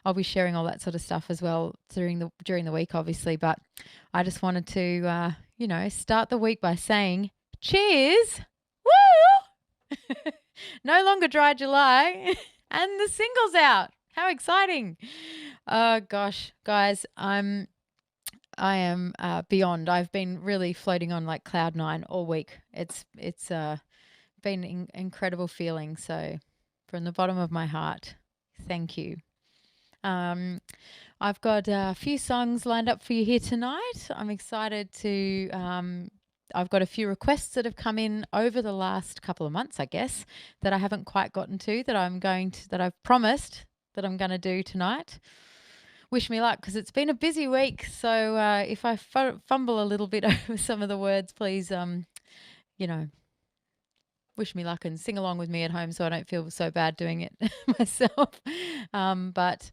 I'll be sharing all that sort of stuff as well during the week, obviously. But I just wanted to, start the week by saying cheers. Woo! No longer dry July, and the single's out. How exciting! Oh gosh, guys, I am beyond. I've been really floating on like cloud nine all week. It's been incredible feeling. So, from the bottom of my heart, thank you. Um, I've got a few songs lined up for you here tonight. I'm excited to. I've got a few requests that have come in over the last couple of months, I guess, that I haven't quite gotten to that I've promised that I'm going to do tonight. Wish me luck because it's been a busy week. So if I fumble a little bit over some of the words, please, you know, wish me luck and sing along with me at home so I don't feel so bad doing it myself. But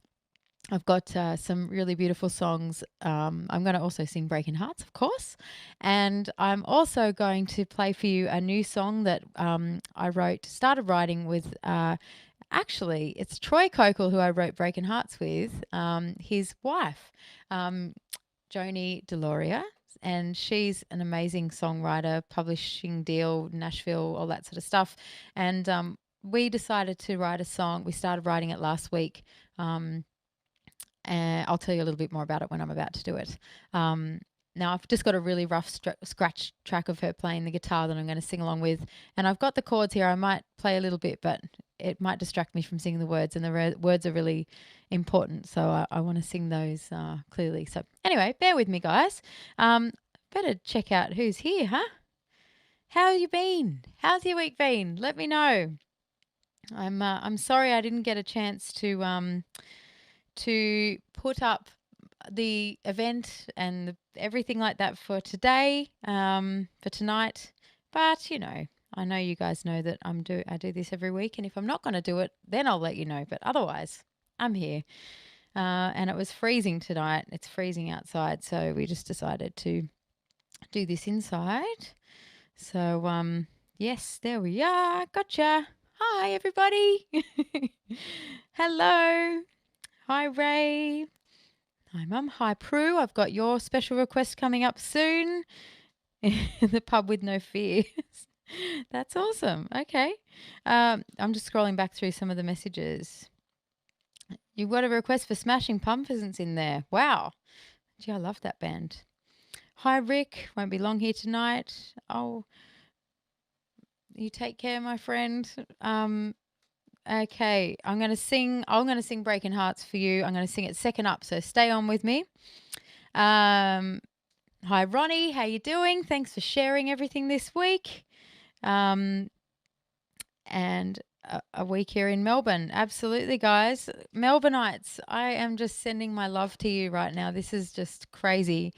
I've got some really beautiful songs. I'm going to also sing Breaking Hearts, of course. And I'm also going to play for you a new song that started writing with, actually, it's Troy Cokel who I wrote Breaking Hearts with, his wife, Joni Deloria. And she's an amazing songwriter, publishing deal, Nashville, all that sort of stuff. And we decided to write a song. We started writing it last week. And I'll tell you a little bit more about it when I'm about to do it. Now, I've just got a really rough scratch track of her playing the guitar that I'm going to sing along with. And I've got the chords here. I might play a little bit, but it might distract me from singing the words. And the words are really important. So I want to sing those clearly. So anyway, bear with me, guys. Better check out who's here, huh? How have you been? How's your week been? Let me know. I'm sorry I didn't get a chance to put up the event and everything like that for today, for tonight. But I know you guys know that I do this every week, and if I'm not going to do it, then I'll let you know. But otherwise, I'm here. And it was freezing tonight. It's freezing outside, so we just decided to do this inside. So yes, there we are. Gotcha. Hi, everybody. Hello. Hi, Ray. Hi, Mum. Hi, Prue. I've got your special request coming up soon. The pub with no fears. That's awesome. Okay. I'm just scrolling back through some of the messages. You've got a request for Smashing Pumpkins in there. Wow. Gee, I love that band. Hi, Rick. Won't be long here tonight. Oh, you take care, my friend. Okay, I'm going to sing Breaking Hearts for you. I'm going to sing it second up, so stay on with me. Hi, Ronnie. How you doing? Thanks for sharing everything this week. And a week here in Melbourne. Absolutely, guys. Melbourneites, I am just sending my love to you right now. This is just crazy.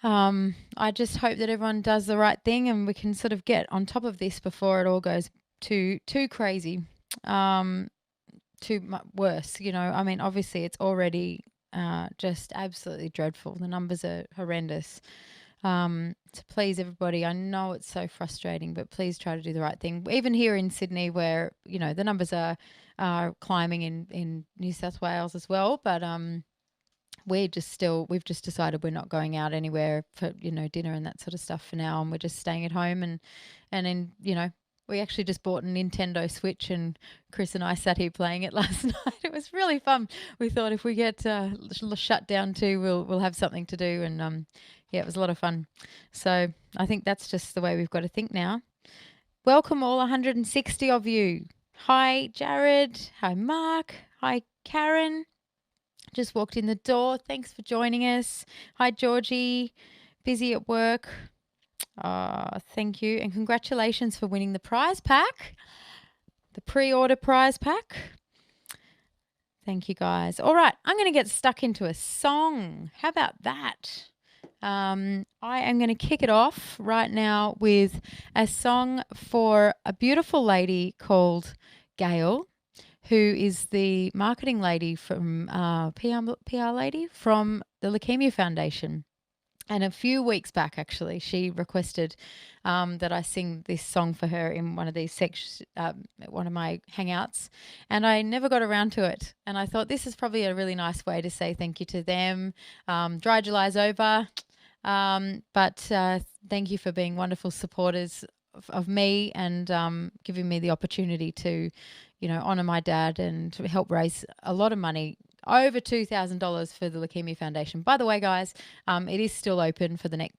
I just hope that everyone does the right thing and we can sort of get on top of this before it all goes too crazy. Too much worse, I mean, obviously it's already just absolutely dreadful. The numbers are horrendous. To please everybody, I know it's so frustrating, but please try to do the right thing. Even here in Sydney, where the numbers are climbing in New South Wales as well, but we've just decided we're not going out anywhere for dinner and that sort of stuff for now, and we're just staying at home and then we actually just bought a Nintendo Switch, and Chris and I sat here playing it last night. It was really fun. We thought if we get shut down too, we'll have something to do, and yeah, it was a lot of fun. So I think that's just the way we've got to think now. Welcome all 160 of you. Hi, Jared. Hi, Mark. Hi, Karen. Just walked in the door. Thanks for joining us. Hi, Georgie. Busy at work. Thank you. And congratulations for winning the prize pack, the pre-order prize pack. Thank you, guys. All right, I'm going to get stuck into a song. How about that? I am going to kick it off right now with a song for a beautiful lady called Gail, who is the marketing lady from PR lady from the Leukemia Foundation. And a few weeks back, actually, she requested that I sing this song for her in one of these one of my hangouts, and I never got around to it. And I thought this is probably a really nice way to say thank you to them. Dry July's over, but thank you for being wonderful supporters of me and giving me the opportunity to, honor my dad and to help raise a lot of money. Over $2,000 for the Leukemia Foundation. By the way, guys, it is still open for the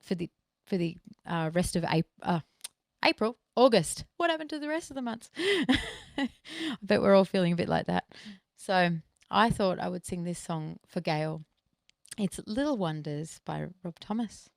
rest of April, August. What happened to the rest of the months? I bet we're all feeling a bit like that. So I thought I would sing this song for Gail. It's Little Wonders by Rob Thomas.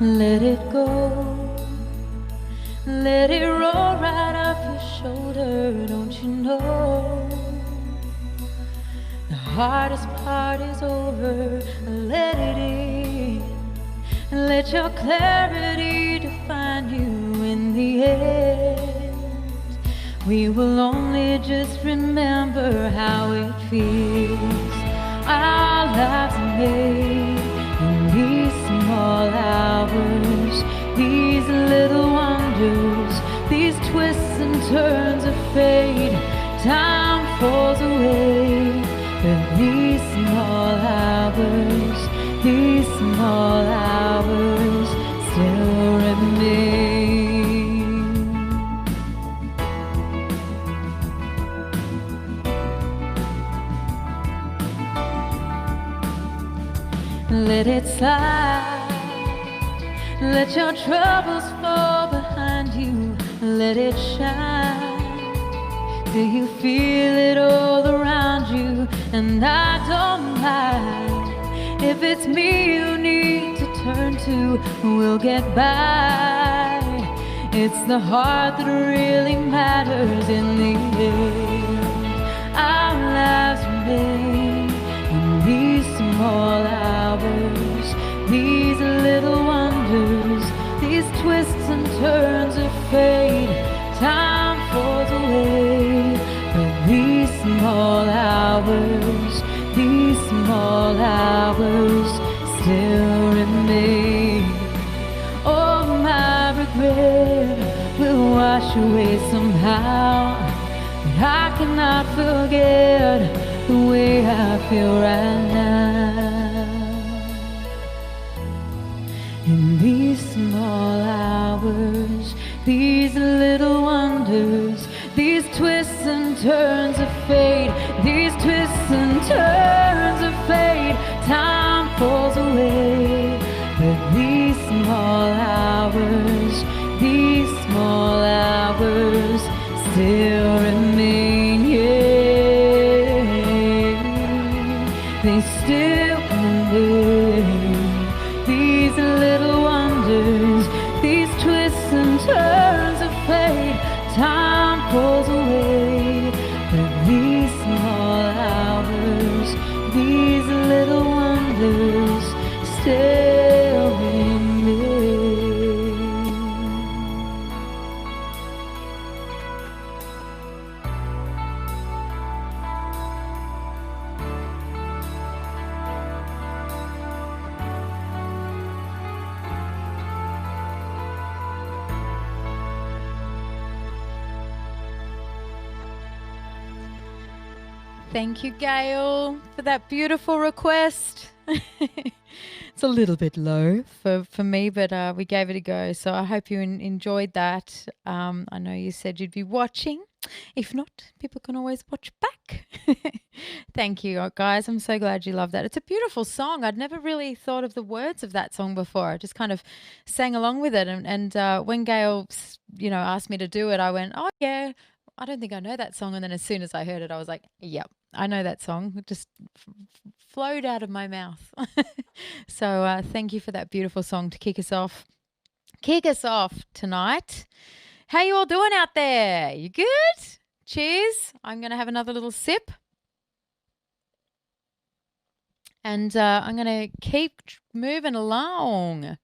Let it go, let it roll right off your shoulder, don't you know? The hardest part is over, let it in, and let your clarity define you in the end. We will only just remember how it feels. Our lives are made in these small hours, these little wonders, these twists and turns of fate. Time falls away, but these small hours still remain. Let it slide, let your troubles fall behind you, let it shine. Do you feel it all around you? And I don't mind if it's me you need to turn to, we'll get by. It's the heart that really matters in the end. Our lives remain in these small hours, these little wonders, these twists and turns of fate. Time falls away, but these small hours still remain. Oh, my regret will wash away somehow, but I cannot forget the way I feel right now. In these small hours, these little wonders, these twists and turns of fate, these twists and turns of fate. Time falls away, but these small hours still remain. Yeah, they still remain. These little wonders, these twists and turns of fate. Time falls away, but these small hours, these little wonders still remain. Thank you, Gail, for that beautiful request. It's a little bit low for me, but we gave it a go. So I hope you enjoyed that. I know you said you'd be watching. If not, people can always watch back. Thank you, guys. I'm so glad you love that. It's a beautiful song. I'd never really thought of the words of that song before. I just kind of sang along with it. And when Gail, asked me to do it, I went, oh, yeah. I don't think I know that song. And then as soon as I heard it, I was like, yep, I know that song. It just flowed out of my mouth. So thank you for that beautiful song to kick us off. Kick us off tonight. How you all doing out there? You good? Cheers. I'm going to have another little sip. And I'm going to keep moving along.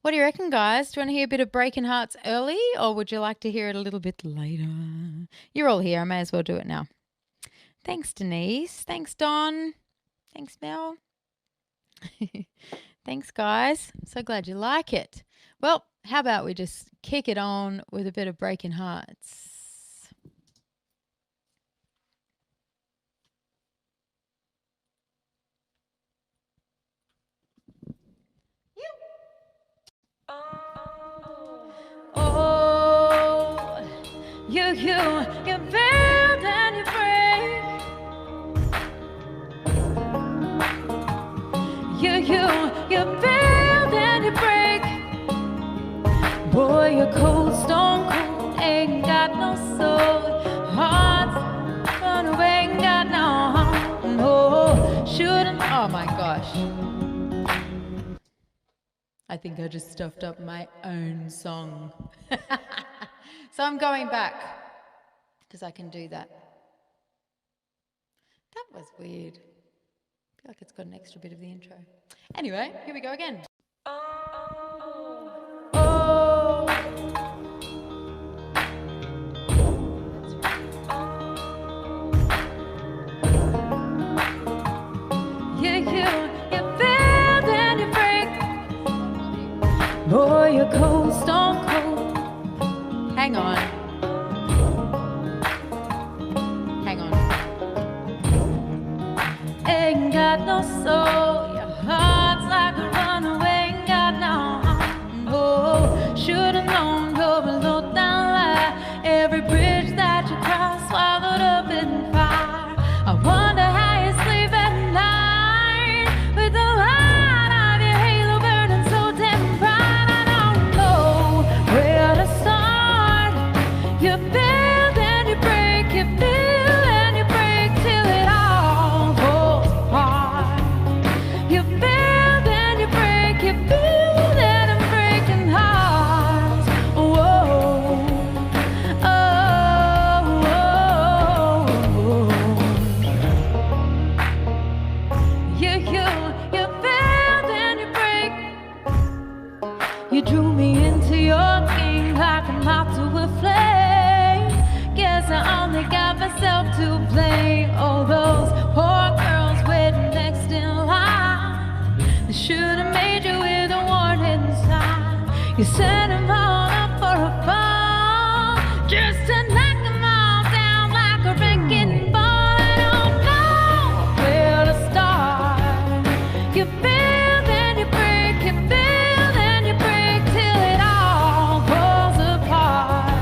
What do you reckon, guys? Do you want to hear a bit of Breaking Hearts early, or would you like to hear it a little bit later? You're all here. I may as well do it now. Thanks, Denise. Thanks, Don. Thanks, Mel. Thanks, guys. So glad you like it. Well, how about we just kick it on with a bit of Breaking Hearts? Oh, you build and you break. You build and you break. Boy, you're cold, stone cold, ain't got no soul. Hearts run away, ain't got no heart. No, shouldn't. Oh my gosh. I think I just stuffed up my own song. So I'm going back because I can do that. That was weird. I feel like it's got an extra bit of the intro. Anyway, here we go again. Oh. You bend and you break. Boy, you're cold, stone cold. Hang on. Ain't got no soul. Your heart's like a runaway. Ain't got no heart. No, should've known you're a low down lie. Every bridge that you cross swallowed up in fire. I wonder how you sleep at night with the light of your halo burning so damn bright. I don't know where to start. You build and you break. You build and you break till it all falls apart. You build and you break. You build and I'm breaking hearts. Whoa, oh, oh, oh. You build and you break. You drew me into your game like a moth to a flame. Guess I only got myself to blame. All those poor girls waiting next in line. They should have made you with a warning sign. You set them all up for a fall, just to knock them all down like a wrecking ball. I don't know where to start. You build and you break. You build and you break till it all falls apart.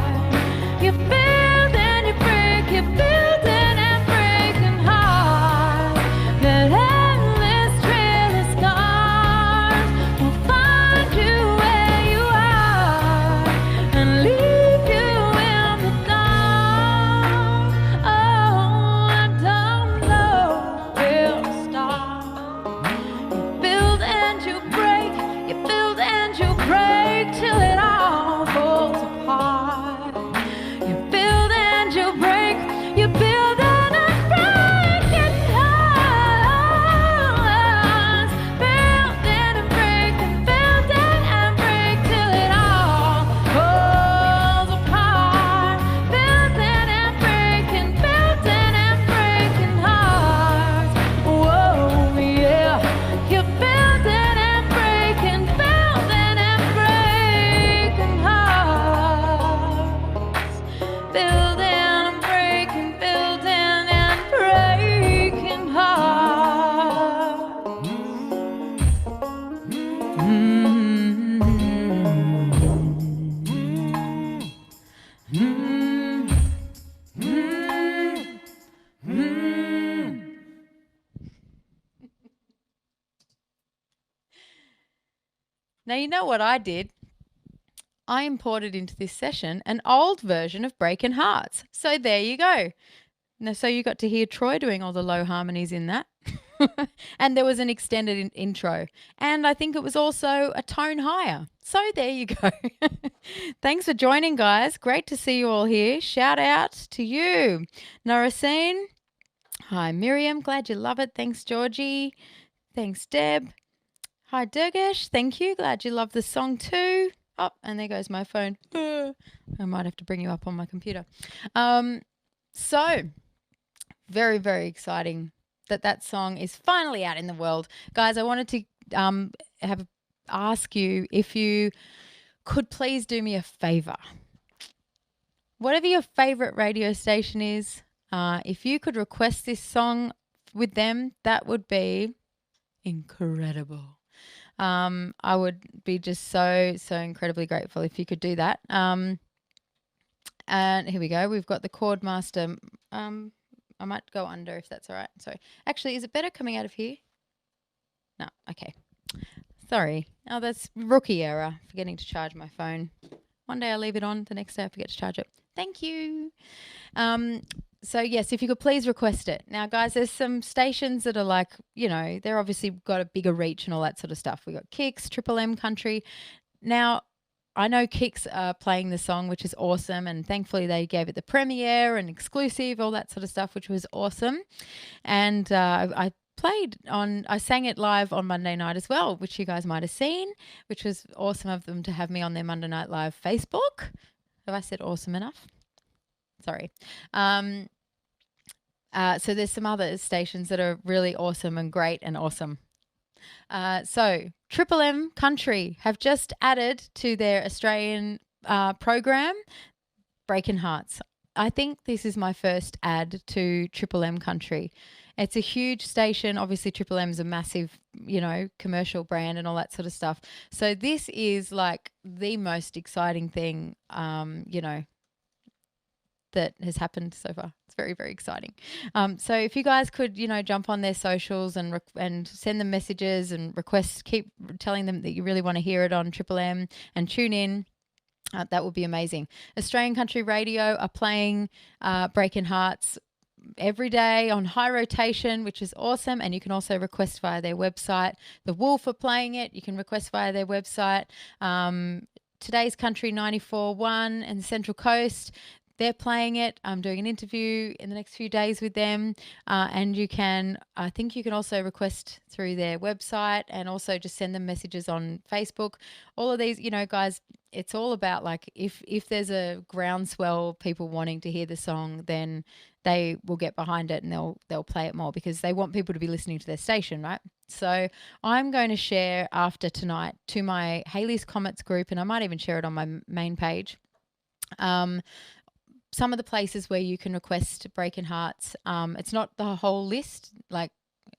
You build and you break. You build and I'm breaking hearts. That endless trail of scars will find you where you are and leave you in the dark. Oh, I don't know where to start. You build and you break. You build and you break till it all falls apart. You build and you break. You build and I'm breaking hearts. Build and I'm breaking. Build and I'm break till it all falls apart. Build and I'm breaking. Build and I'm breaking hearts. Whoa, yeah. You build and I'm breaking. Build and I'm breaking hearts. Build and I'm breaking. Build and I'm breaking hearts. Now, you know what I did? I imported into this session an old version of Breaking Hearts. So there you go. Now, so you got to hear Troy doing all the low harmonies in that. And there was an extended intro. And I think it was also a tone higher. So there you go. Thanks for joining, guys. Great to see you all here. Shout out to you. Norasine. Hi, Miriam. Glad you love it. Thanks, Georgie. Thanks, Deb. Hi, Durgesh. Thank you. Glad you love the song too. Oh, and there goes my phone. I might have to bring you up on my computer. So very, very exciting that song is finally out in the world. Guys, I wanted to ask you if you could please do me a favor. Whatever your favorite radio station is, if you could request this song with them, that would be incredible. I would be just so incredibly grateful if you could do that. And here we go. We've got the chord master. I might go under if that's all right. Sorry. Actually, is it better coming out of here? No. Okay. Sorry. Oh, that's rookie error, forgetting to charge my phone. One day I leave it on, the next day I forget to charge it. Thank you. So, yes, if you could please request it. Now, guys, there's some stations that are like, you know, they're obviously got a bigger reach and all that sort of stuff. We got Kicks, Triple M Country. Now, I know Kicks are playing the song, which is awesome, and thankfully they gave it the premiere and exclusive, all that sort of stuff, which was awesome. And I sang it live on Monday night as well, which you guys might have seen, which was awesome of them to have me on their Monday Night Live Facebook. Have I said awesome enough? Sorry. So there's some other stations that are really awesome and great and awesome. So Triple M Country have just added to their Australian program Breaking Hearts. I think this is my first ad to Triple M Country. It's a huge station. Obviously, Triple M is a massive, you know, commercial brand and all that sort of stuff. So this is like the most exciting thing, you know, that has happened so far. It's very, very exciting. So if you guys could, you know, jump on their socials and send them messages and request, keep telling them that you really want to hear it on Triple M and tune in. That would be amazing. Australian Country Radio are playing Breaking Hearts every day on high rotation, which is awesome. And you can also request via their website. The Wolf are playing it. You can request via their website. Today's Country 94.1 and the Central Coast, they're playing it. I'm doing an interview in the next few days with them. And I think you can also request through their website and also just send them messages on Facebook. All of these, you know, guys, it's all about like if there's a groundswell people wanting to hear the song, then they will get behind it and they'll play it more because they want people to be listening to their station, right? So I'm going to share after tonight to my Hayley's Comments group, and I might even share it on my main page. Some of the places where you can request Breaking Hearts. It's not the whole list, like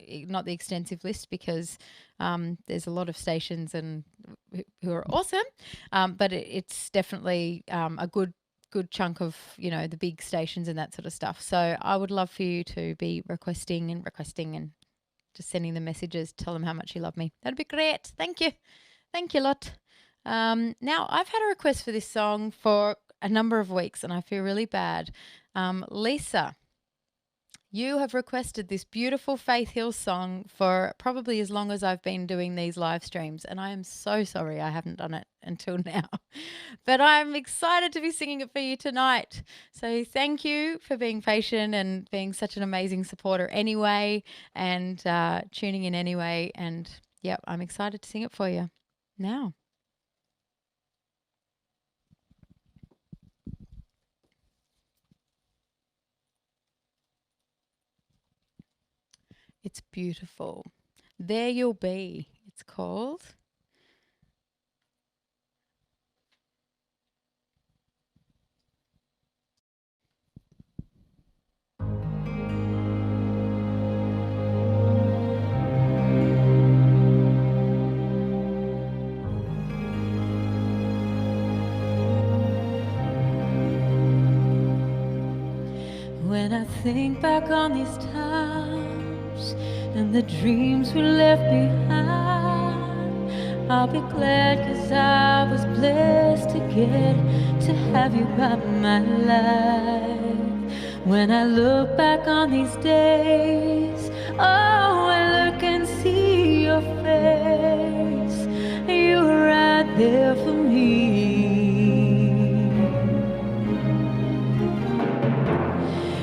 not the extensive list, because there's a lot of stations and who are awesome, but it's definitely a good chunk of, you know, the big stations and that sort of stuff. So I would love for you to be requesting and just sending them messages, tell them how much you love me. That'd be great. Thank you lot. Now I've had a request for this song for a number of weeks and I feel really bad. Lisa, you have requested this beautiful Faith Hill song for probably as long as I've been doing these live streams, and I am so sorry I haven't done it until now. But I'm excited to be singing it for you tonight. So thank you for being patient and being such an amazing supporter anyway, and tuning in anyway. And yeah, I'm excited to sing it for you now. It's beautiful. There You'll Be, it's called. When I think back on these times and the dreams we left behind, I'll be glad 'cause I was blessed to get to have you by my life. When I look back on these days, oh, I look and see your face. You were right there for me.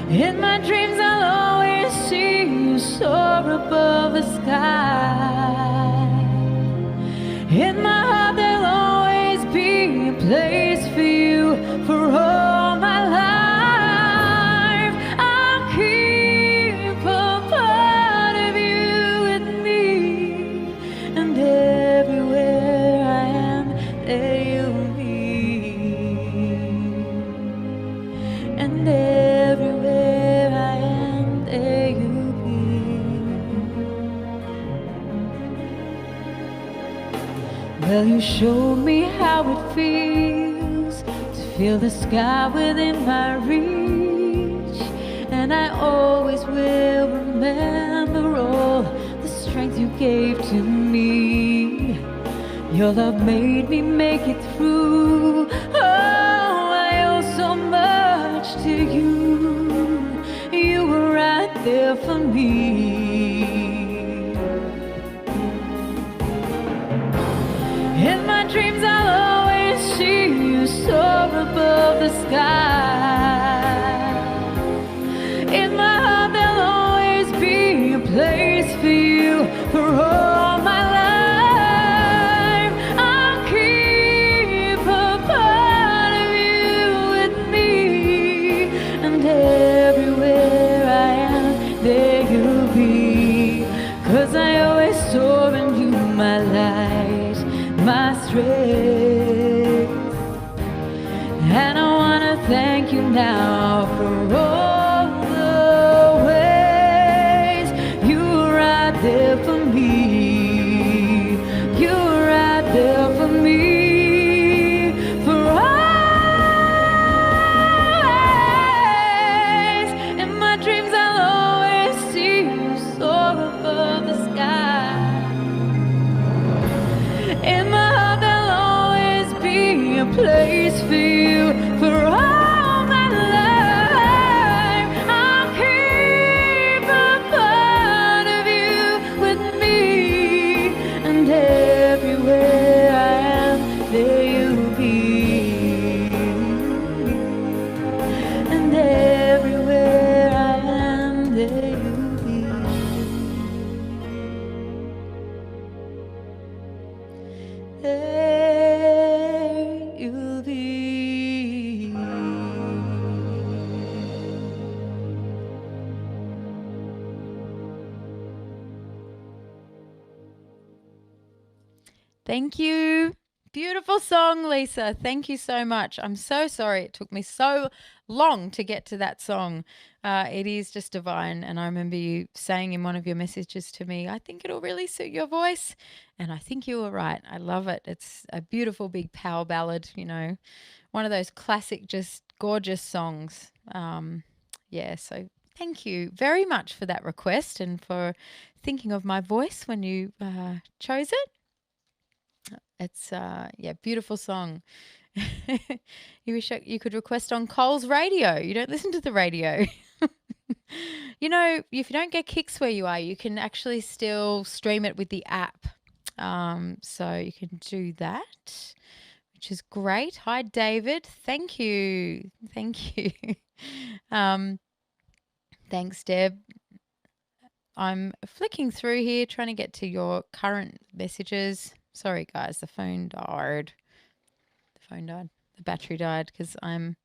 In my dreams I'll always see you soar above the sky. In my heart there'll always be a place for you for all my life. I'll keep a part of you with me, and everywhere I am, there you'll be. And everywhere I am, there you'll be. Well, you showed me how it feels to feel the sky within my reach, and I always will remember all the strength you gave to me. Your love made me make it through. Oh, I owe so much to you. You were right there for me. In my dreams I'll always see you soar above the sky. In my heart there'll always be a place for you for all my life. I'll keep a part of you with me, and everywhere I am, there you'll be. 'Cause I always saw in you my light, my strength. And I wanna thank you now for all the ways you were right there for me. You were right there for me, for always. In my dreams I'll always see you soar above the sky. In my heart there'll always be a place for you for all my life. I'll keep a part of you with me, and everywhere I am, there you'll be. And everywhere I am, there you'll be. There you'll be. Thank you. Beautiful song, Lisa. Thank you so much. I'm so sorry it took me so long to get to that song. It is just divine. And I remember you saying in one of your messages to me, I think it'll really suit your voice. And I think you were right. I love it. It's a beautiful big power ballad, you know, one of those classic, just gorgeous songs. Yeah, so thank you very much for that request and for thinking of my voice when you chose it. It's yeah, beautiful song. You wish you could request on Cole's radio. You don't listen to the radio. You know, if you don't get Kicks where you are, you can actually still stream it with the app. So you can do that, which is great. Hi, David. Thank you. Thank you. Thanks, Deb. I'm flicking through here, trying to get to your current messages. Sorry, guys, the phone died. The battery died because I'm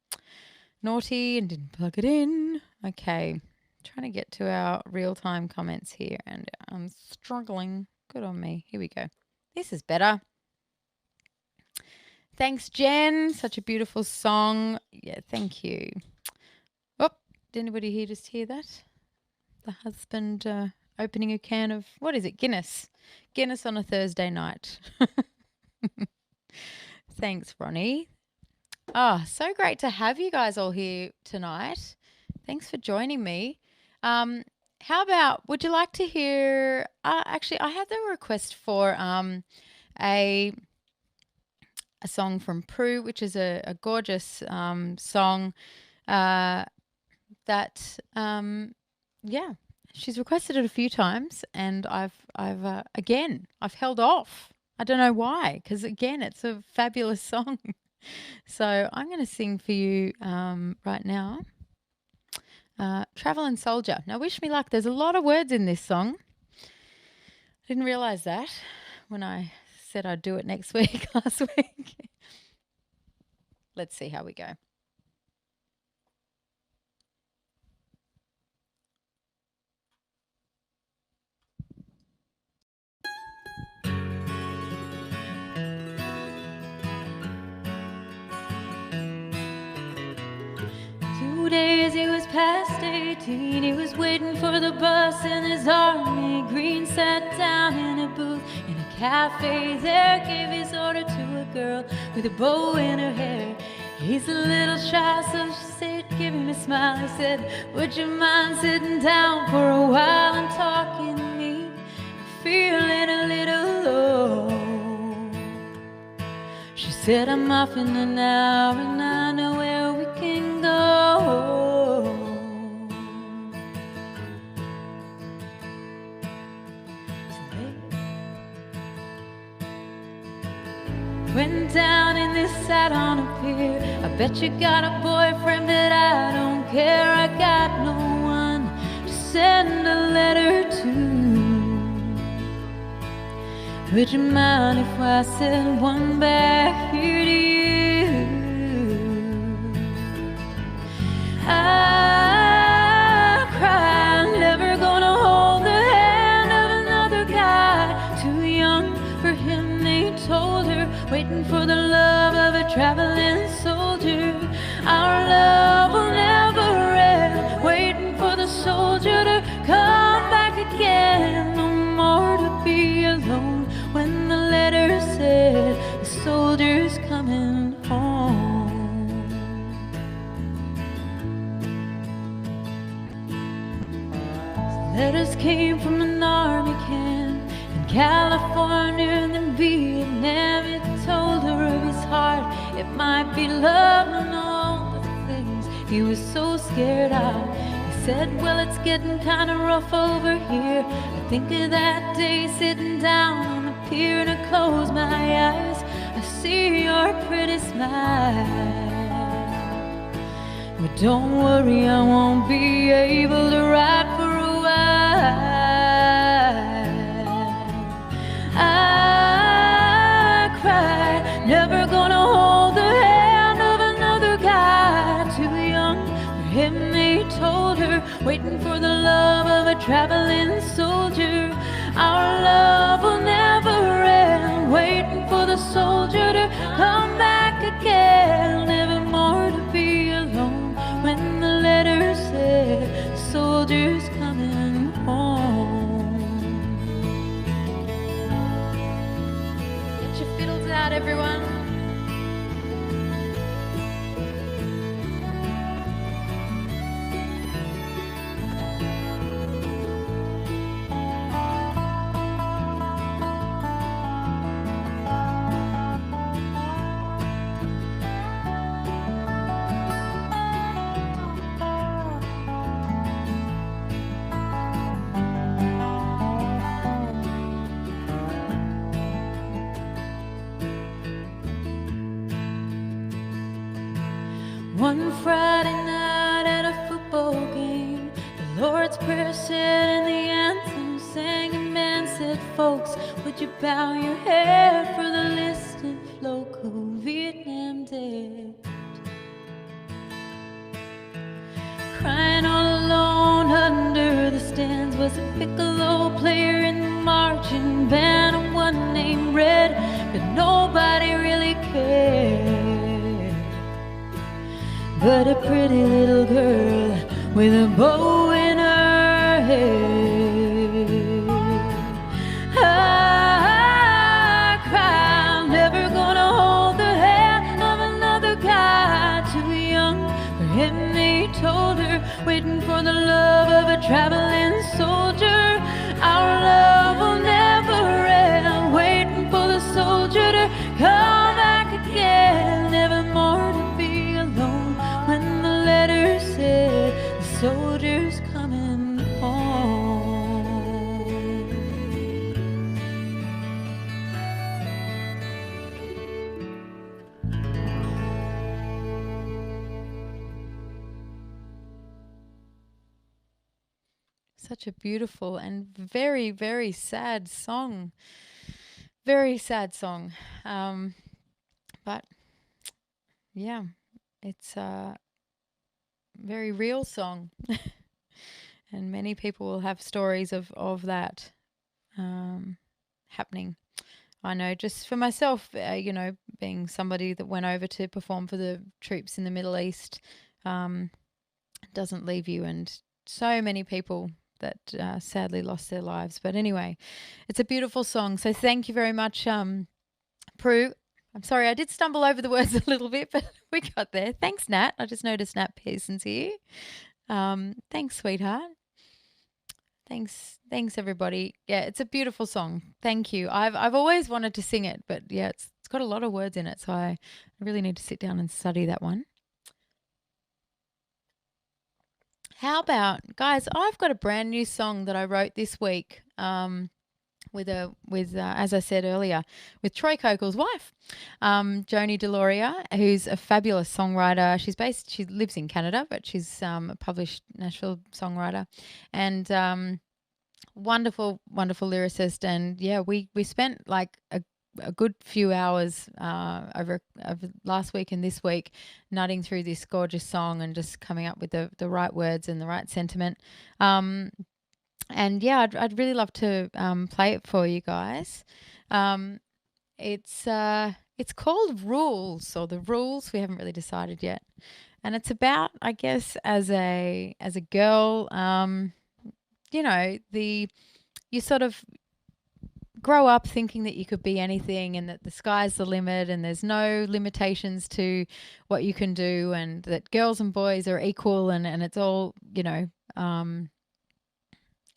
naughty and didn't plug it in. Okay, trying to get to our real-time comments here, and I'm struggling. Good on me. Here we go. This is better. Thanks, Jen. Such a beautiful song. Yeah, thank you. Oh, did anybody here just hear that? The husband opening a can of, what is it, Guinness. Guinness on a Thursday night. Thanks, Ronnie. Oh, so great to have you guys all here tonight. Thanks for joining me. How about, would you like to hear, actually, I had the request for a song from Prue, which is a gorgeous song that she's requested it a few times, and I've held off. I don't know why, because again, it's a fabulous song. So I'm going to sing for you right now. Traveling Soldier. Now, wish me luck. There's a lot of words in this song. I didn't realize that when I said I'd do it next week last week. Let's see how we go. 2 days he was past 18. He was waiting for the bus in his army green. Sat down in a booth in a cafe there. Gave his order to a girl with a bow in her hair. He's a little shy, so she said, give him a smile. He said, would you mind sitting down for a while and talking to me? Feeling a little low. She said, I'm off in an hour and I know where we can go. Went down and they sat on a pier. I bet you got a boyfriend, but I don't care. I got no one to send a letter to. Would you mind if I sent one back here to you? I cry, never gonna hold the hand of another guy. Too young for him, they told her. Waiting for the love of a traveling soldier. Our love will never end. Waiting for the soldier to come back again. No more to be alone. When the letter said the soldier's coming home. Letters came from an army camp in California and then Vietnam. It told her of his heart, it might be love and all the things he was so scared of. He said, well, it's getting kind of rough over here. I think of that day sitting down on the pier and I close my eyes. I see your pretty smile. But don't worry, I won't be able to ride for a while. I cried, never gonna hold the hand of another guy. Too young for him, they told her. Waiting for the love of a traveling soldier. Our love will never end. Waiting for the soldier to come back again. Never more to be alone. When the letter said the soldier's coming home. Get your fiddles out, everyone. One Friday night at a football game, the Lord's Prayer said and the anthem sang. A man said, folks, would you bow your head for the list of local Vietnam dead? Crying all alone under the stands was a piccolo player in the marching band, and one named Red, but nobody really cared. But a pretty little girl with a bow in her hair. I cry, I'm never gonna hold the hand of another guy. Too young for him, they told her. Waiting for the love of a traveling soldier. Our love will never end. Waiting for the soldier soldiers coming home. Such a beautiful and very, very sad song. Very sad song. But yeah, it's a very real song. And many people will have stories of that happening. I know just for myself, being somebody that went over to perform for the troops in the Middle East, doesn't leave you, and so many people that sadly lost their lives. But anyway, it's a beautiful song. So thank you very much, Prue. I'm sorry, I did stumble over the words a little bit, but we got there. Thanks, Nat. I just noticed Nat Pearson's here. Thanks, sweetheart. Thanks, everybody. Yeah, it's a beautiful song. Thank you. I've always wanted to sing it, but yeah, it's got a lot of words in it, so I really need to sit down and study that one. How about, guys, I've got a brand new song that I wrote this week with as I said earlier, with Troy Cokel's wife, Joni Deloria, who's a fabulous songwriter. She lives in Canada, but she's a published Nashville songwriter, and wonderful, wonderful lyricist. And yeah, we spent like a good few hours over last week and this week nutting through this gorgeous song and just coming up with the right words and the right sentiment. And yeah, I'd really love to play it for you guys. It's called Rules, or The Rules. We haven't really decided yet. And it's about, I guess, as a girl, you sort of grow up thinking that you could be anything and that the sky's the limit and there's no limitations to what you can do, and that girls and boys are equal, and it's all,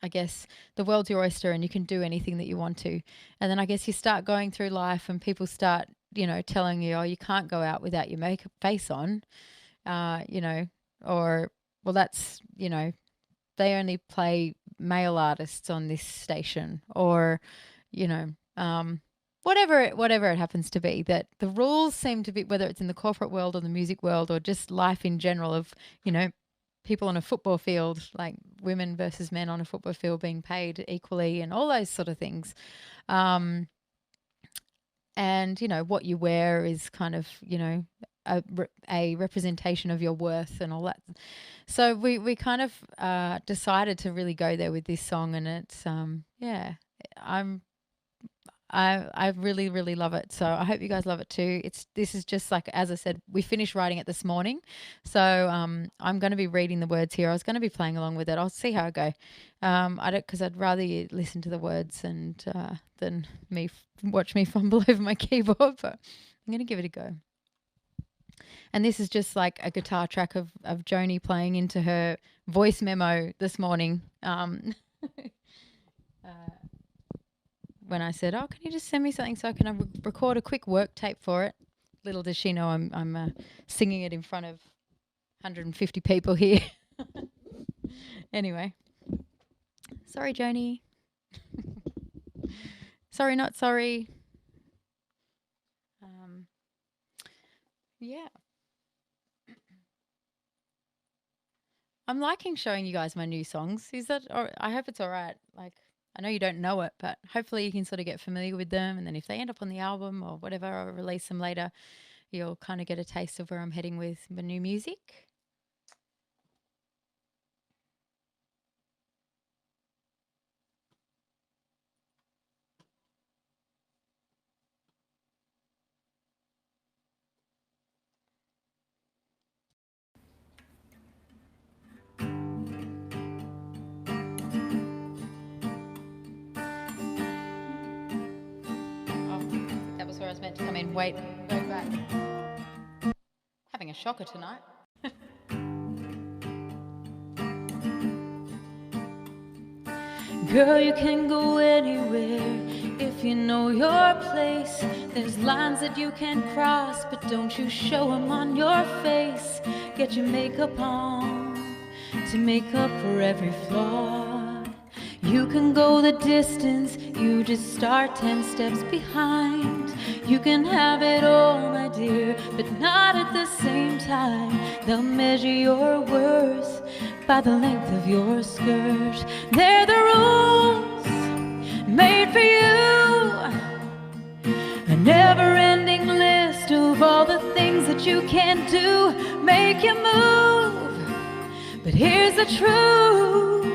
I guess the world's your oyster and you can do anything that you want to. And then I guess you start going through life and people start, telling you, oh, you can't go out without your makeup face on, or, well, that's, they only play male artists on this station, or, whatever it happens to be, that the rules seem to be, whether it's in the corporate world or the music world or just life in general, of, people on a football field, like women versus men on a football field being paid equally and all those sort of things. And, what you wear is kind of, a representation of your worth and all that. So we kind of decided to really go there with this song, and it's, I really, really love it. So I hope you guys love it too. This is just like, as I said, we finished writing it this morning. So I'm going to be reading the words here. I was going to be playing along with it. I'll see how I go. Because I'd rather you listen to the words and than watch me fumble over my keyboard. But I'm going to give it a go. And this is just like a guitar track of Joni playing into her voice memo this morning. When I said, oh, can you just send me something so I can record a quick work tape for it? Little does she know I'm singing it in front of 150 people here. Anyway. Sorry, Joni. Sorry, not sorry. Yeah. I'm liking showing you guys my new songs. I hope it's all right. Like, I know you don't know it, but hopefully you can sort of get familiar with them. And then if they end up on the album or whatever, or release them later, you'll kind of get a taste of where I'm heading with my new music. Where I was meant to come in. Wait, go back. Having a shocker tonight. Girl, you can go anywhere if you know your place. There's lines that you can cross, but don't you show them on your face. Get your makeup on to make up for every flaw. You can go the distance, you just start 10 steps behind. You can have it all, my dear, but not at the same time. They'll measure your worth by the length of your skirt. They're the rules made for you, a never-ending list of all the things that you can't do, make you move. But here's the truth,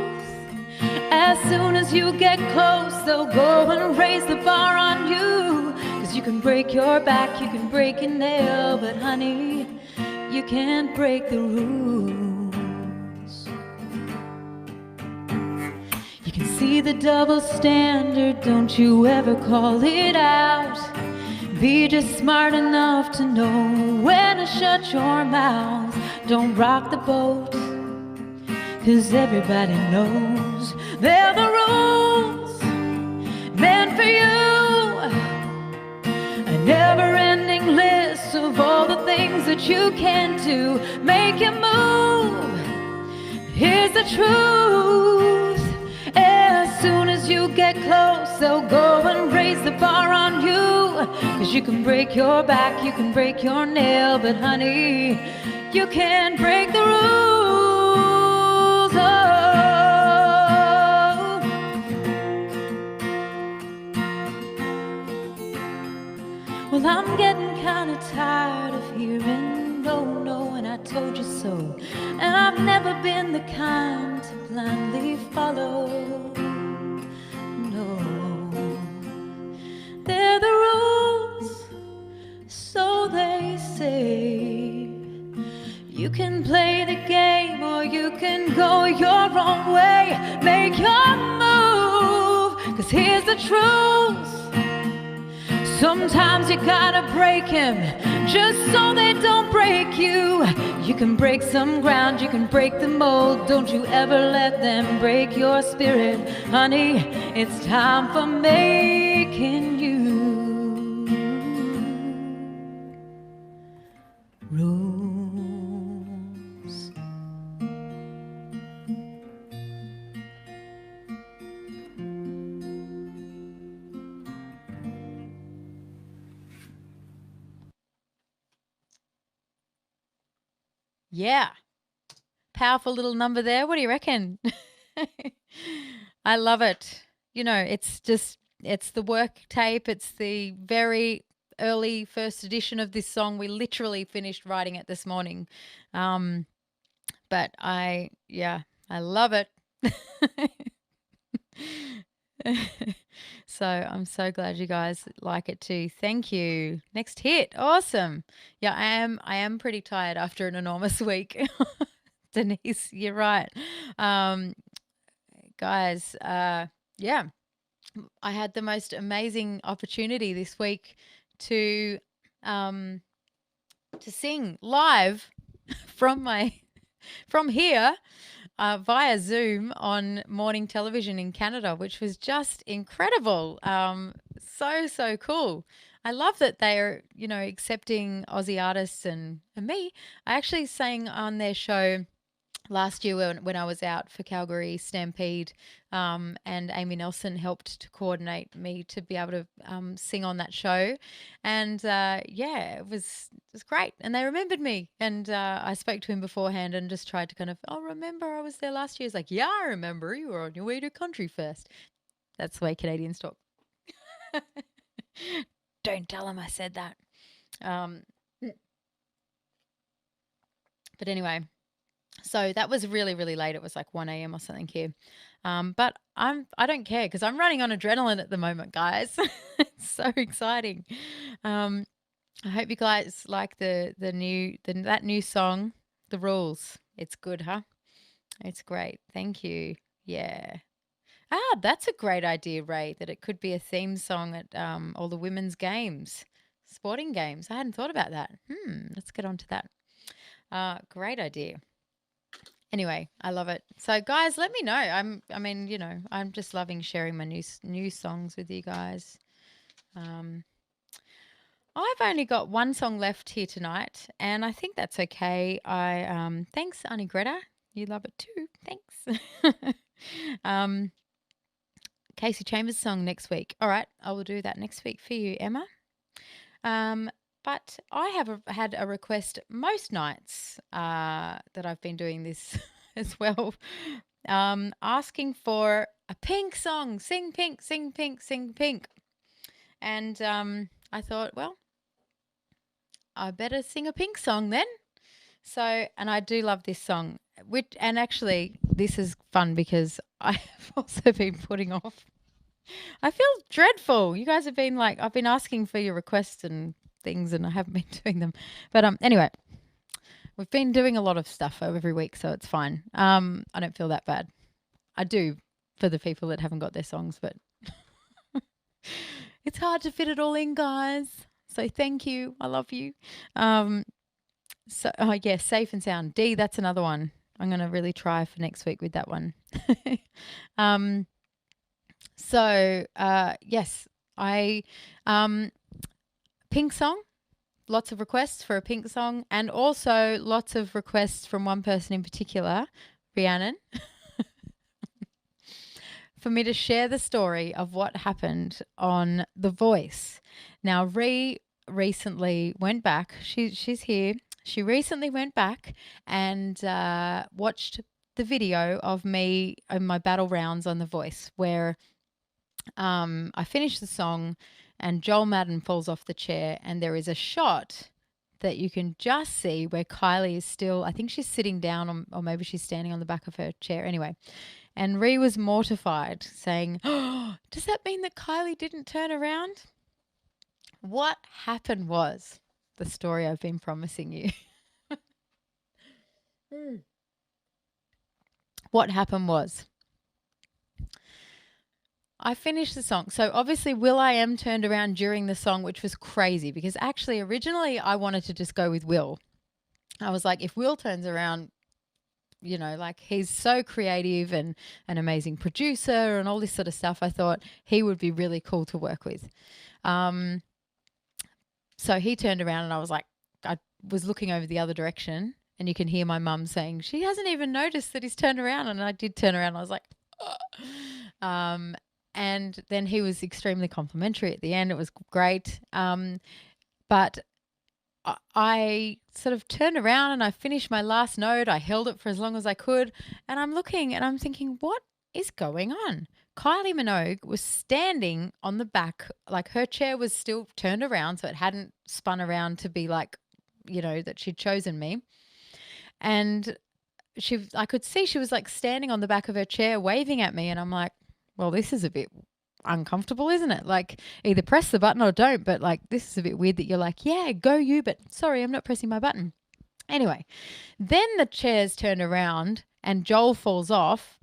as soon as you get close, they'll go and raise the bar on you. 'Cause you can break your back, you can break a nail, but honey, you can't break the rules. You can see the double standard, don't you ever call it out. Be just smart enough to know when to shut your mouth. Don't rock the boat, 'cause everybody knows they're the rules meant for you, a never-ending list of all the things that you can do, make you move. Here's the truth, as soon as you get close, they'll go and raise the bar on you. 'Cause you can break your back, you can break your nail, but honey, you can't break the rules. Oh. Well, I'm getting kind of tired of hearing no, no, and I told you so. And I've never been the kind to blindly follow. No, they're the rules, so they say. You can play the game or you can go your own way. Make your move, 'cause here's the truth, sometimes you gotta break him just so they don't break you. You can break some ground, you can break the mold. Don't you ever let them break your spirit. Honey, it's time for making you rules. Yeah. Powerful little number there. What do you reckon? I love it. You know, it's the work tape. It's the very early first edition of this song. We literally finished writing it this morning. But I love it. So I'm so glad you guys like it too. Thank you. Next hit. Awesome. Yeah, I am pretty tired after an enormous week. Denise, you're right. Guys, yeah, I had the most amazing opportunity this week to sing live from here via Zoom on morning television in Canada, which was just incredible. So cool. I love that they are, accepting Aussie artists and me. I actually sang on their show last year when I was out for Calgary Stampede, and Amy Nelson helped to coordinate me to be able to sing on that show. And it was great. And they remembered me. And I spoke to him beforehand and just tried to kind of, remember I was there last year. He's like, yeah, I remember. You were on your way to Country Fest. That's the way Canadians talk. Don't tell him I said that. But anyway. So that was really, really late. It was like 1 a.m. or something here. But I don't care because I'm running on adrenaline at the moment, guys. It's so exciting. I hope you guys like that new song, The Rules. It's good, huh? It's great. Thank you. Yeah. That's a great idea, Ray, that it could be a theme song at all the women's games, sporting games. I hadn't thought about that. Let's get on to that. Great idea. Anyway, I love it. So, guys, let me know. I'm just loving sharing my new songs with you guys. I've only got one song left here tonight, and I think that's okay. Thanks, Annie Greta. You love it too. Thanks. um, Casey Chambers song next week. All right, I will do that next week for you, Emma. But I have had a request most nights that I've been doing this as well, asking for a Pink song. Sing Pink, sing Pink, sing Pink. And I thought, well, I better sing a Pink song then. So, and I do love this song. And actually, this is fun because I have also been putting off. I feel dreadful. You guys have been like, I've been asking for your requests and things, and I haven't been doing them. But anyway, we've been doing a lot of stuff every week, so it's fine. I don't feel that bad. I do for the people that haven't got their songs, but it's hard to fit it all in, guys. So thank you. I love you. So, yeah, Safe and Sound. D, that's another one. I'm going to really try for next week with that one. Yes, I Pink song. Lots of requests for a Pink song, and also lots of requests from one person in particular, Rhiannon, for me to share the story of what happened on The Voice. Now, recently went back. She's here. She recently went back and watched the video of me in my battle rounds on The Voice, where I finished the song and Joel Madden falls off the chair, and there is a shot that you can just see where Kylie is still, I think she's sitting down or maybe she's standing on the back of her chair. Anyway, and Ree was mortified, saying, "Oh, does that mean that Kylie didn't turn around?" What happened was the story I've been promising you. What happened was I finished the song. So obviously will.i.am turned around during the song, which was crazy because actually originally I wanted to just go with Will. I was like, if Will turns around, you know, like he's so creative and an amazing producer and all this sort of stuff, I thought he would be really cool to work with. So he turned around and I was like, I was looking over the other direction and you can hear my mum saying, she hasn't even noticed that he's turned around. And I did turn around and I was like, oh. And then he was extremely complimentary at the end. It was great. But I sort of turned around and I finished my last note. I held it for as long as I could. And I'm looking and I'm thinking, what is going on? Kylie Minogue was standing on the back, like her chair was still turned around, so it hadn't spun around to be like, you know, that she'd chosen me. And I could see she was like standing on the back of her chair waving at me. And I'm like, well, this is a bit uncomfortable, isn't it? Like either press the button or don't, but like this is a bit weird that you're like, yeah, go you, but sorry, I'm not pressing my button. Anyway, then the chairs turn around and Joel falls off.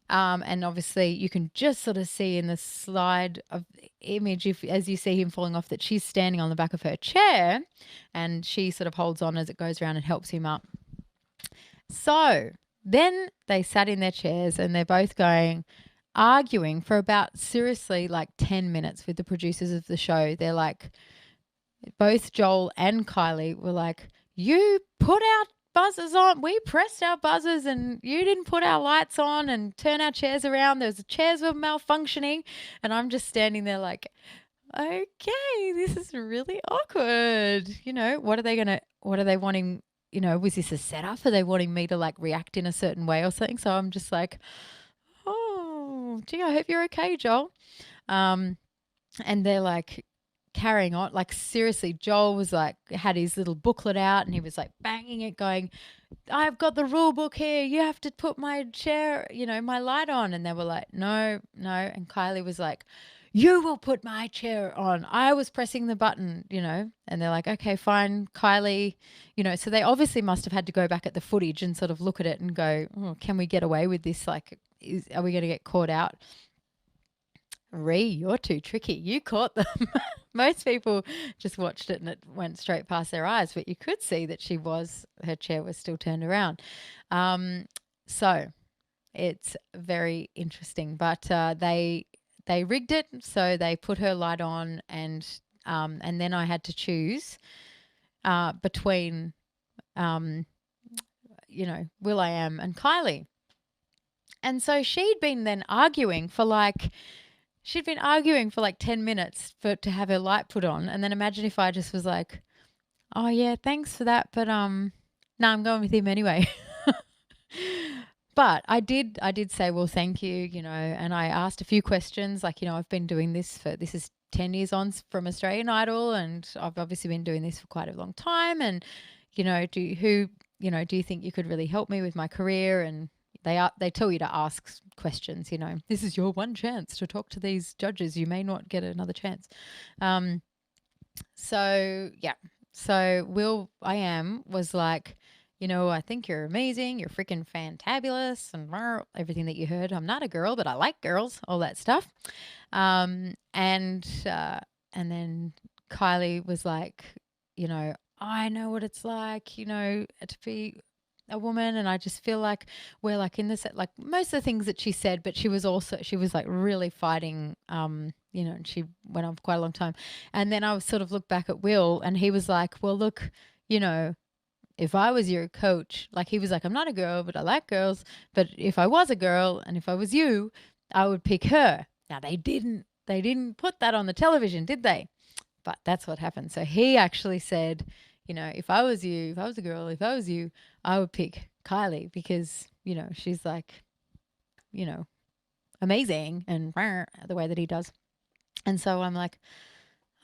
And obviously you can just sort of see in the slide of image, as you see him falling off, that she's standing on the back of her chair and she sort of holds on as it goes around and helps him up. So then they sat in their chairs and they're both arguing for about seriously like 10 minutes with the producers of the show. They're like, both Joel and Kylie were like, you put our buzzers on. We pressed our buzzers and you didn't put our lights on and turn our chairs around. The chairs were malfunctioning. And I'm just standing there like, okay, this is really awkward. You know, what are they wanting? You know, was this a setup? Are they wanting me to like react in a certain way or something? So I'm just like, oh, gee, I hope you're okay, Joel. And they're like carrying on. Like seriously, Joel was like, had his little booklet out and he was like banging it going, I've got the rule book here. You have to put my chair, you know, my light on. And they were like, no. And Kylie was like, you will put my chair on. I was pressing the button, you know, and they're like, okay, fine, Kylie, you know, so they obviously must have had to go back at the footage and sort of look at it and go, oh, can we get away with this? Like, are we going to get caught out? Ree, you're too tricky. You caught them. Most people just watched it and it went straight past their eyes, but you could see that her chair was still turned around. So it's very interesting, but they rigged it. So they put her light on and then I had to choose between, Will.i.am and Kylie. And so she'd been then arguing for like 10 minutes to have her light put on. And then imagine if I just was like, oh yeah, thanks for that, but no, I'm going with him anyway. But I did say, well, thank you, and I asked a few questions like, I've been doing this is 10 years on from Australian Idol, and I've obviously been doing this for quite a long time, and do you think you could really help me with my career? And they tell you to ask questions, this is your one chance to talk to these judges, you may not get another chance. So yeah, so Will.i.am was like, I think you're amazing, you're freaking fantabulous, and everything that you heard. I'm not a girl, but I like girls, all that stuff. And then Kylie was like, I know what it's like, to be a woman, and I just feel like we're like in this, like most of the things that she said, but she was like really fighting, and she went on for quite a long time. And then I sort of looked back at Will, and he was like, well, look, if I was your coach, like he was like, I'm not a girl, but I like girls. But if I was a girl and if I was you, I would pick her. Now they didn't put that on the television, did they? But that's what happened. So he actually said, if I was you, if I was a girl, if I was you, I would pick Kylie because, she's like, amazing and the way that he does. And so I'm like,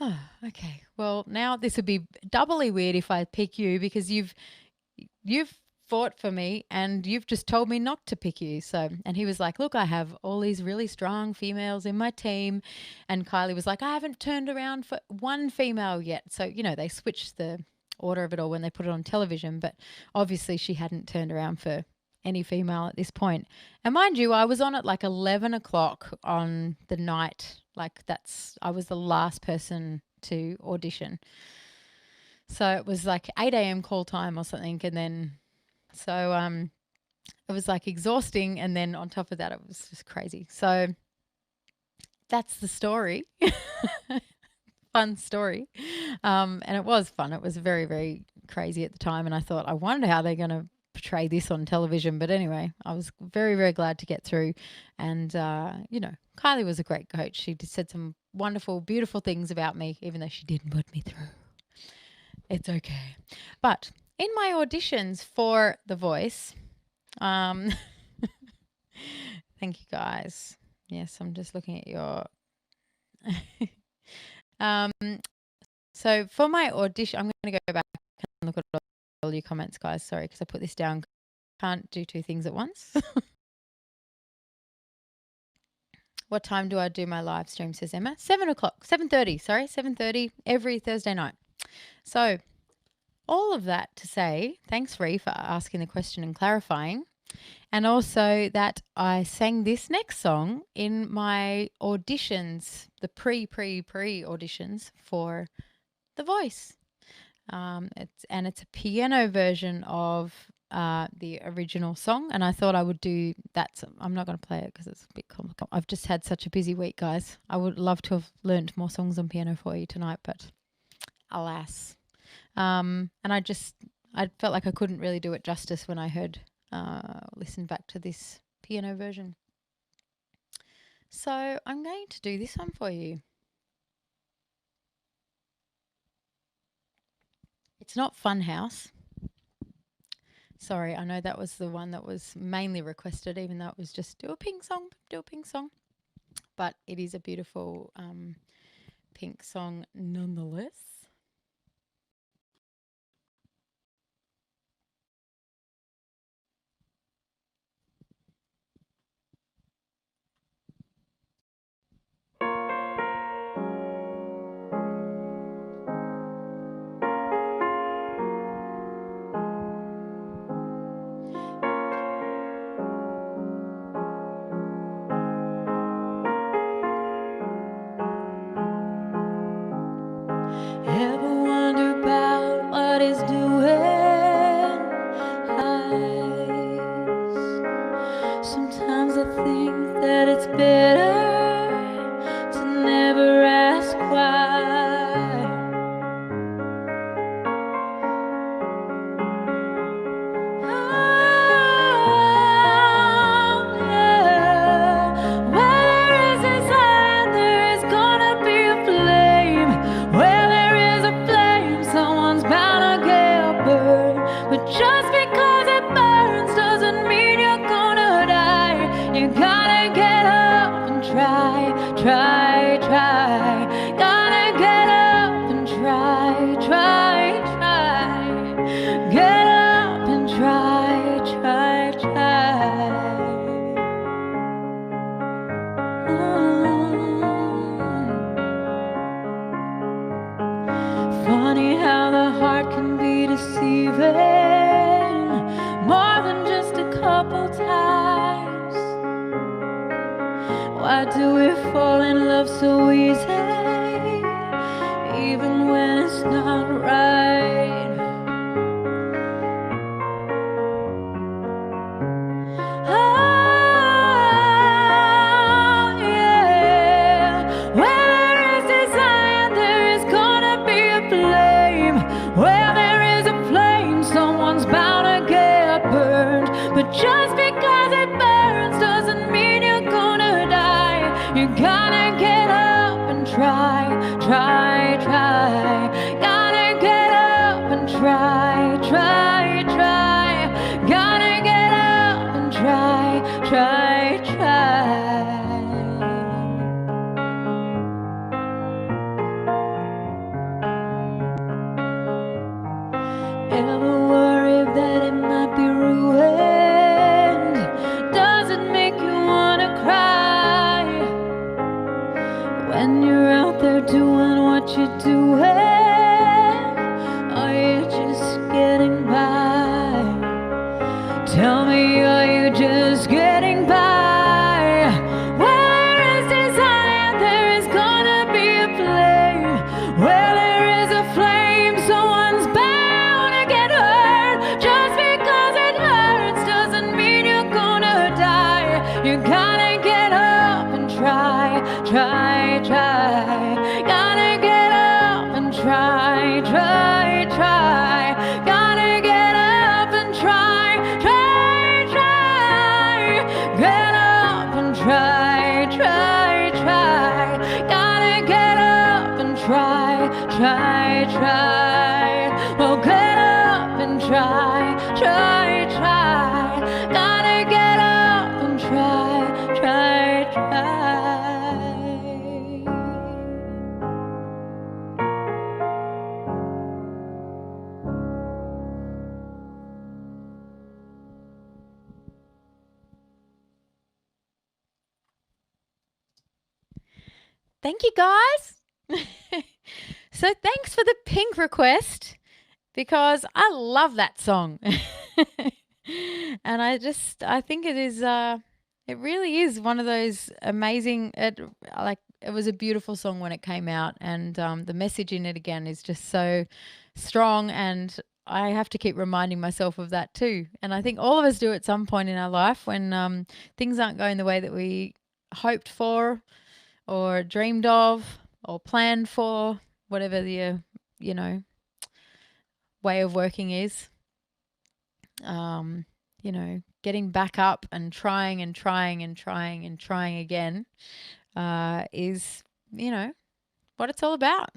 oh, okay. Well, now this would be doubly weird if I pick you because you've fought for me and you've just told me not to pick you. So, and he was like, look, I have all these really strong females in my team. And Kylie was like, I haven't turned around for one female yet. So, they switched the order of it all when they put it on television, but obviously she hadn't turned around for any female at this point. And mind you, I was on at like 11 o'clock on the night. Like I was the last person to audition. So it was like 8 a.m. call time or something. And then, so it was like exhausting. And then on top of that, it was just crazy. So that's the story. Fun story. And it was fun. It was very, very crazy at the time. And I thought, I wonder how they're going to portray this on television. But anyway, I was very, very glad to get through. And, Kylie was a great coach. She said some wonderful, beautiful things about me, even though she didn't put me through. It's okay. But in my auditions for The Voice, thank you guys. Yes, I'm just looking at your... so for my audition, I'm going to go back and look at all your comments, guys. Sorry, because I put this down. Can't do two things at once. What time do I do my live stream, says Emma? 7 o'clock, 7:30, sorry, 7:30 every Thursday night. So all of that to say, thanks, Ree, for asking the question and clarifying. And also that I sang this next song in my auditions, the pre auditions for The Voice. It's a piano version of the original song, and I thought I would do that. So I'm not going to play it because it's a bit complicated. I've just had such a busy week, guys. I would love to have learnt more songs on piano for you tonight, but alas. And I felt like I couldn't really do it justice when I listened back to this piano version. So I'm going to do this one for you. It's not Funhouse. Sorry, I know that was the one that was mainly requested, even though it was just do a Pink song. But it is a beautiful Pink song nonetheless. Ever wonder about what is doing eyes? Sometimes I think that it's better to never ask why. couple times. Why do we fall in love so easy, even when it's not right? Oh, yeah. Where there is desire, there is gonna be a flame. Where there is a flame, someone's bound to get burned. But just because it burns doesn't mean you're gonna die. You gotta get up and try, try, try. Gotta get up and try, try, try. Gotta get up and try, try, try. Ever worry that it might be ruined? Does it make you wanna cry when you're out there doing what you're doing? Are you just getting by? Tell me, are you just getting by? Where there is desire, there is gonna be a flame. Where there is a flame, someone's bound to get hurt. Just because it hurts doesn't mean you're gonna die. You gotta get up and try, try, try. Gotta get up and try, try, try. Gotta get up and try, try, try. Get up and try, try, try. Gotta get up and try, try, try. Well, get up and try, try, try. Gotta get up and try, try, try. Thank you, guys. So thanks for the pink request, because I love that song. And I think it is, it really is one of those amazing, it was a beautiful song when it came out, and the message in it again is just so strong, and I have to keep reminding myself of that too. And I think all of us do at some point in our life when things aren't going the way that we hoped for or dreamed of or planned for, whatever the, way of working is. Getting back up and trying and trying and trying and trying again is, what it's all about.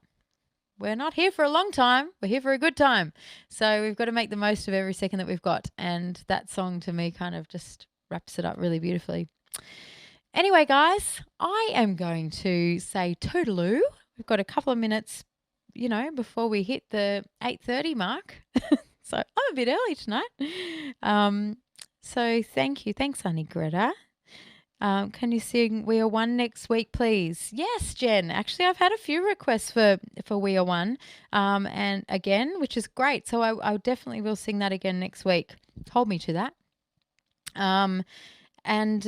We're not here for a long time. We're here for a good time. So we've got to make the most of every second that we've got. And that song to me kind of just wraps it up really beautifully. Anyway, guys, I am going to say toodaloo. We've got a couple of minutes, before we hit the 8:30 mark. So I'm a bit early tonight. So thank you. Thanks, Honey Greta. Can you sing We Are One next week, please? Yes, Jen. Actually, I've had a few requests for We Are One, and again, which is great. So I definitely will sing that again next week. Hold me to that. And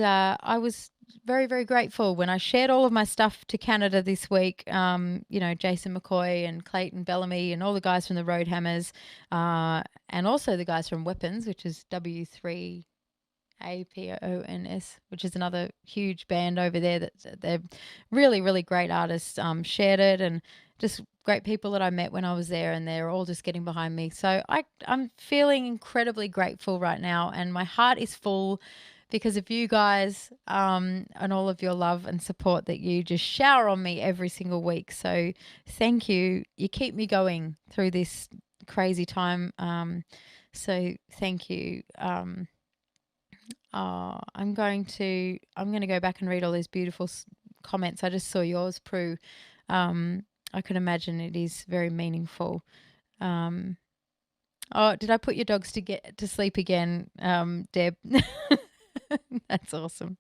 I was very, very grateful when I shared all of my stuff to Canada this week. Jason McCoy and Clayton Bellamy and all the guys from the Roadhammers, and also the guys from Weapons, which is W3 APONS, which is another huge band over there. That they're really, really great artists. Shared it, and just great people that I met when I was there, and they're all just getting behind me. So I'm feeling incredibly grateful right now, and my heart is full because of you guys, and all of your love and support that you just shower on me every single week. So thank you. You keep me going through this crazy time. So thank you. I'm going to go back and read all these beautiful comments. I just saw yours, Prue. I can imagine it is very meaningful. Did I put your dogs to get to sleep again, Deb? That's awesome.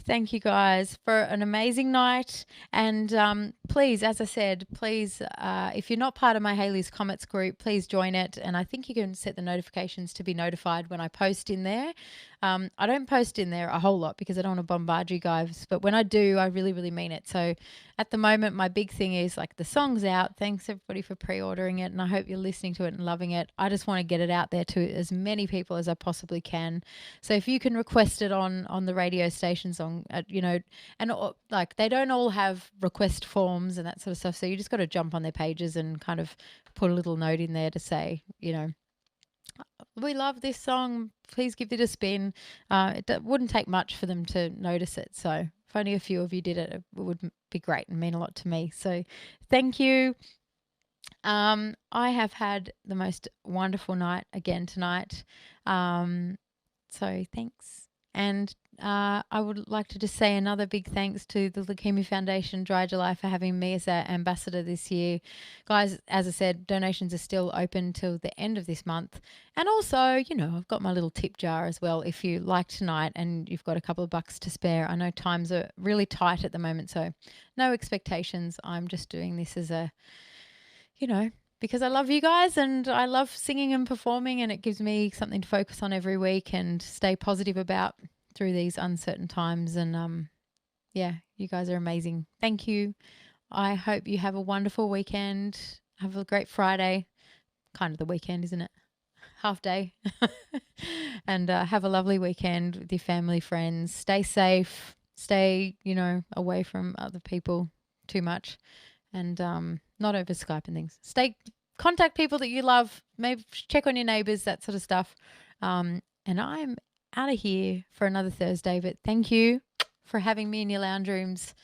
Thank you guys for an amazing night. And please, as I said, if you're not part of my Hayley's Comets group, please join it. And I think you can set the notifications to be notified when I post in there. I don't post in there a whole lot because I don't want to bombard you guys, but when I do, I really, really mean it. So at the moment, my big thing is like the song's out. Thanks everybody for pre-ordering it, and I hope you're listening to it and loving it. I just want to get it out there to as many people as I possibly can. So if you can request it on the radio stations, on and like they don't all have request forms and that sort of stuff. So you just got to jump on their pages and kind of put a little note in there to say, we love this song. Please give it a spin. It wouldn't take much for them to notice it. So if only a few of you did it, it would be great and mean a lot to me. So thank you. I have had the most wonderful night again tonight. So thanks. And I would like to just say another big thanks to the Leukemia Foundation Dry July for having me as their ambassador this year. Guys, as I said, donations are still open till the end of this month. And also, I've got my little tip jar as well. If you like tonight and you've got a couple of bucks to spare, I know times are really tight at the moment, so no expectations. I'm just doing this as a, because I love you guys and I love singing and performing, and it gives me something to focus on every week and stay positive about through these uncertain times. And you guys are amazing. Thank you. I hope you have a wonderful weekend. Have a great Friday. Kind of the weekend, isn't it? Half day. And have a lovely weekend with your family, friends. Stay safe. Stay, away from other people too much. And not over Skype and things. Contact people that you love. Maybe check on your neighbours, that sort of stuff. And I'm out of here for another Thursday. But thank you for having me in your lounge rooms.